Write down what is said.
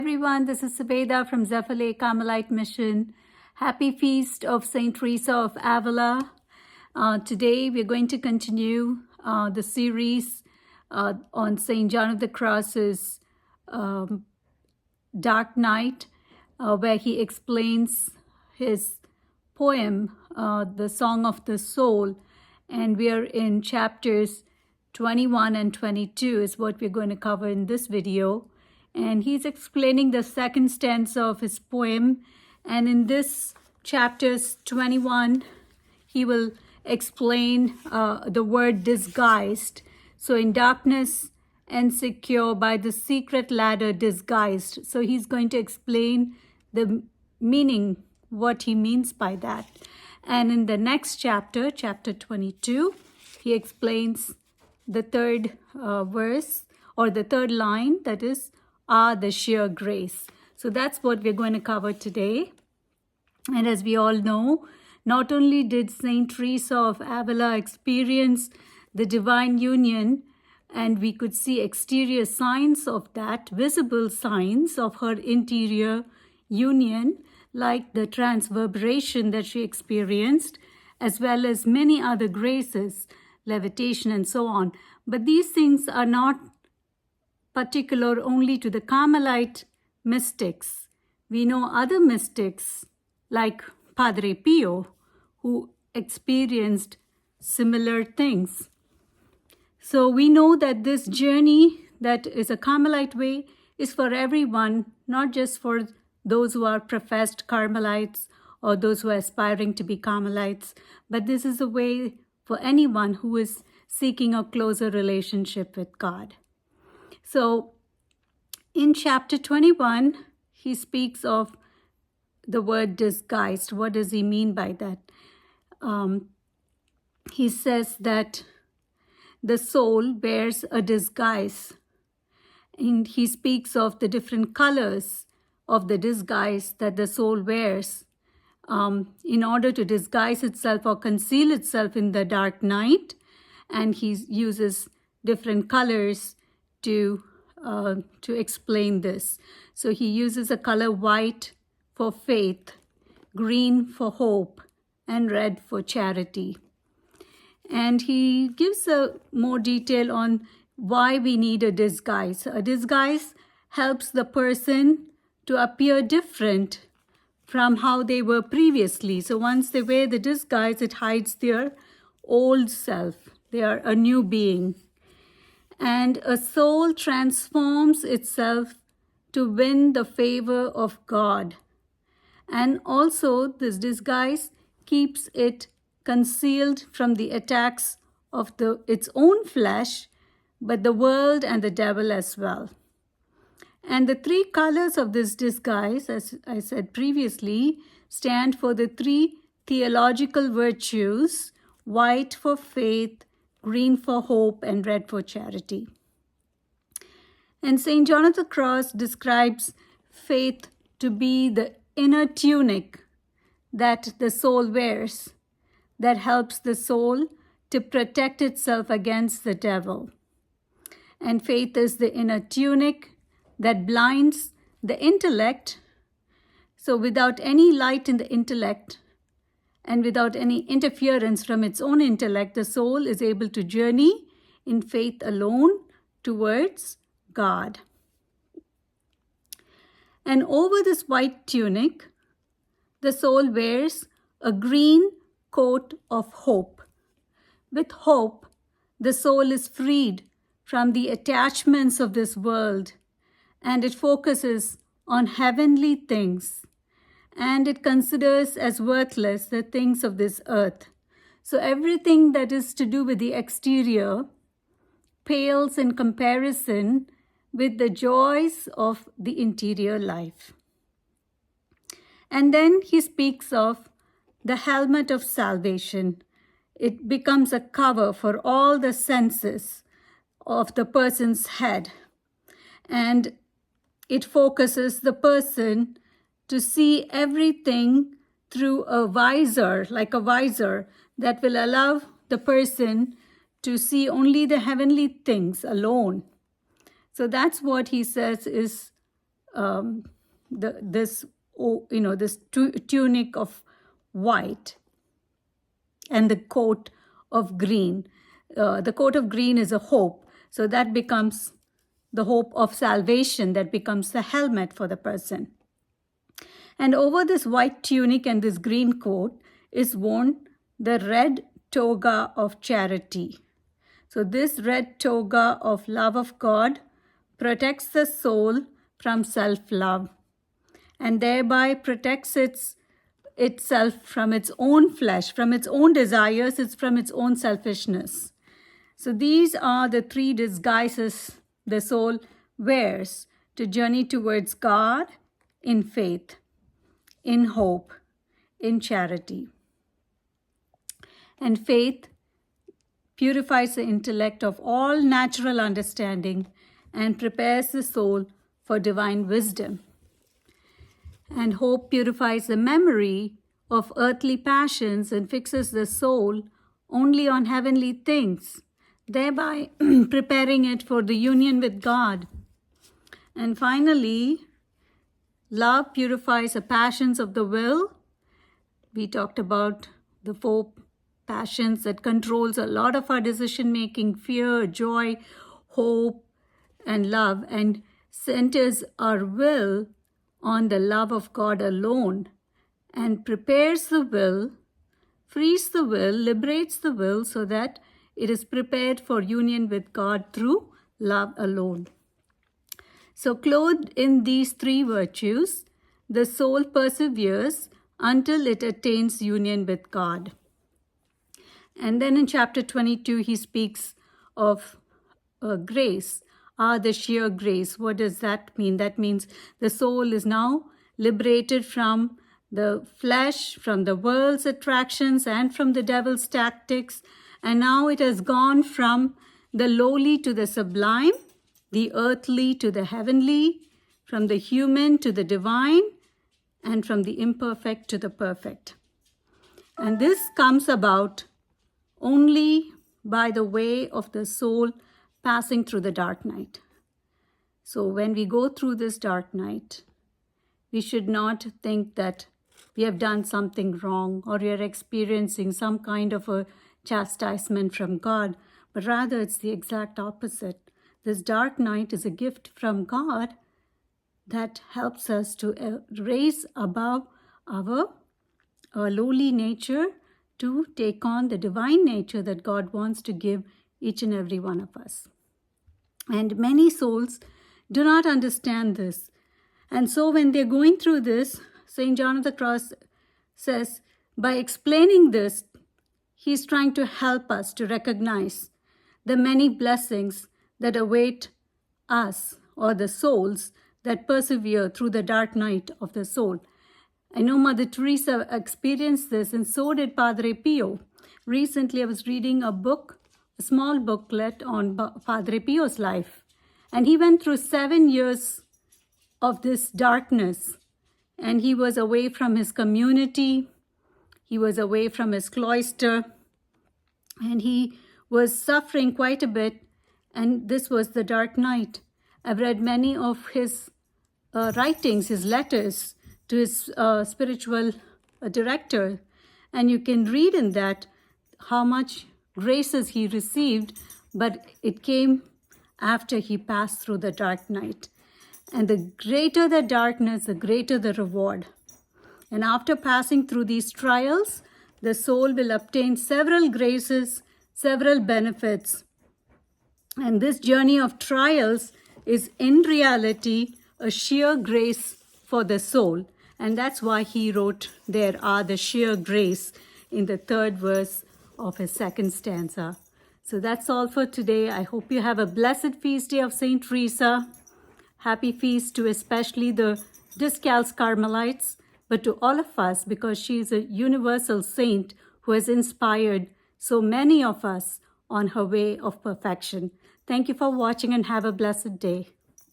Everyone, this is Subeda from Zephyr Lake Carmelite Mission. Happy Feast of St. Teresa of Avila. Today we're going to continue the series on St. John of the Cross's Dark Night, where he explains his poem, The Song of the Soul. And we are in chapters 21 and 22 is what we're going to cover in this video. And he's explaining the second stanza of his poem. And in this chapters 21, he will explain the word disguised. So in darkness and secure by the secret ladder disguised. So he's going to explain the meaning, what he means by that. And in the next chapter, chapter 22, he explains the third verse or the third line, that is, the sheer grace. So that's what we're going to cover today. And as we all know, not only did Saint Teresa of Avila experience the divine union, and we could see exterior signs of that, visible signs of her interior union, like the transverbration that she experienced, as well as many other graces, levitation and so on. But these things are not particular only to the Carmelite mystics. We know other mystics like Padre Pio who experienced similar things. So we know that this journey that is a Carmelite way is for everyone, not just for those who are professed Carmelites or those who are aspiring to be Carmelites, but this is a way for anyone who is seeking a closer relationship with God. So in chapter 21, he speaks of the word disguised. What does he mean by that? He says that the soul bears a disguise. And he speaks of the different colors of the disguise that the soul wears in order to disguise itself or conceal itself in the dark night. And he uses different colors to explain this. So he uses a color white for faith, green for hope, and red for charity. And he gives more detail on why we need a disguise. A disguise helps the person to appear different from how they were previously. So once they wear the disguise, it hides their old self. They are a new being. And a soul transforms itself to win the favor of God. And also, this disguise keeps it concealed from the attacks of its own flesh, but the world and the devil as well. And the three colors of this disguise, as I said previously, stand for the three theological virtues: white for faith, green for hope, and red for charity. And St. John of the Cross describes faith to be the inner tunic that the soul wears, that helps the soul to protect itself against the devil. And faith is the inner tunic that blinds the intellect. So without any light in the intellect, and without any interference from its own intellect, the soul is able to journey in faith alone towards God. And over this white tunic, the soul wears a green coat of hope. With hope, the soul is freed from the attachments of this world, and it focuses on heavenly things. And it considers as worthless the things of this earth. So everything that is to do with the exterior pales in comparison with the joys of the interior life. And then he speaks of the helmet of salvation. It becomes a cover for all the senses of the person's head. And it focuses the person to see everything through a visor, like a visor, that will allow the person to see only the heavenly things alone. So that's what he says is this tunic of white and the coat of green. The coat of green is a hope, so that becomes the hope of salvation, that becomes the helmet for the person. And over this white tunic and this green coat is worn the red toga of charity. So this red toga of love of God protects the soul from self-love and thereby protects itself from its own flesh, from its own desires, from its own selfishness. So these are the three disguises the soul wears to journey towards God in faith, in hope, in charity. And faith purifies the intellect of all natural understanding and prepares the soul for divine wisdom. And hope purifies the memory of earthly passions and fixes the soul only on heavenly things, thereby preparing it for the union with God. And finally, love purifies the passions of the will. We talked about the 4 passions that controls a lot of our decision making: fear, joy, hope, and love, and centers our will on the love of God alone, and prepares the will, frees the will, liberates the will so that it is prepared for union with God through love alone. So clothed in these 3 virtues, the soul perseveres until it attains union with God. And then in chapter 22, he speaks of grace, the sheer grace. What does that mean? That means the soul is now liberated from the flesh, from the world's attractions, and from the devil's tactics. And now it has gone from the lowly to the sublime, the earthly to the heavenly, from the human to the divine, and from the imperfect to the perfect. And this comes about only by the way of the soul passing through the dark night. So when we go through this dark night, we should not think that we have done something wrong or we are experiencing some kind of a chastisement from God, but rather it's the exact opposite. This dark night is a gift from God that helps us to raise above our lowly nature to take on the divine nature that God wants to give each and every one of us. And many souls do not understand this. And so when they're going through this, St. John of the Cross says, by explaining this, he's trying to help us to recognize the many blessings that await us, or the souls that persevere through the dark night of the soul. I know Mother Teresa experienced this, and so did Padre Pio. Recently, I was reading a small booklet on Padre Pio's life, and he went through 7 years of this darkness, and he was away from his community, he was away from his cloister, and he was suffering quite a bit, and this was the dark night. I've read many of his writings, his letters to his spiritual director, and you can read in that how much graces he received, but it came after he passed through the dark night. And the greater the darkness, the greater the reward. And after passing through these trials, the soul will obtain several graces, several benefits. And this journey of trials is in reality a sheer grace for the soul. And that's why he wrote, "There are the sheer grace," in the 3rd verse of his 2nd stanza. So that's all for today. I hope you have a blessed feast day of St. Teresa. Happy feast to especially the Discalced Carmelites, but to all of us, because she is a universal saint who has inspired so many of us on her way of perfection. Thank you for watching and have a blessed day.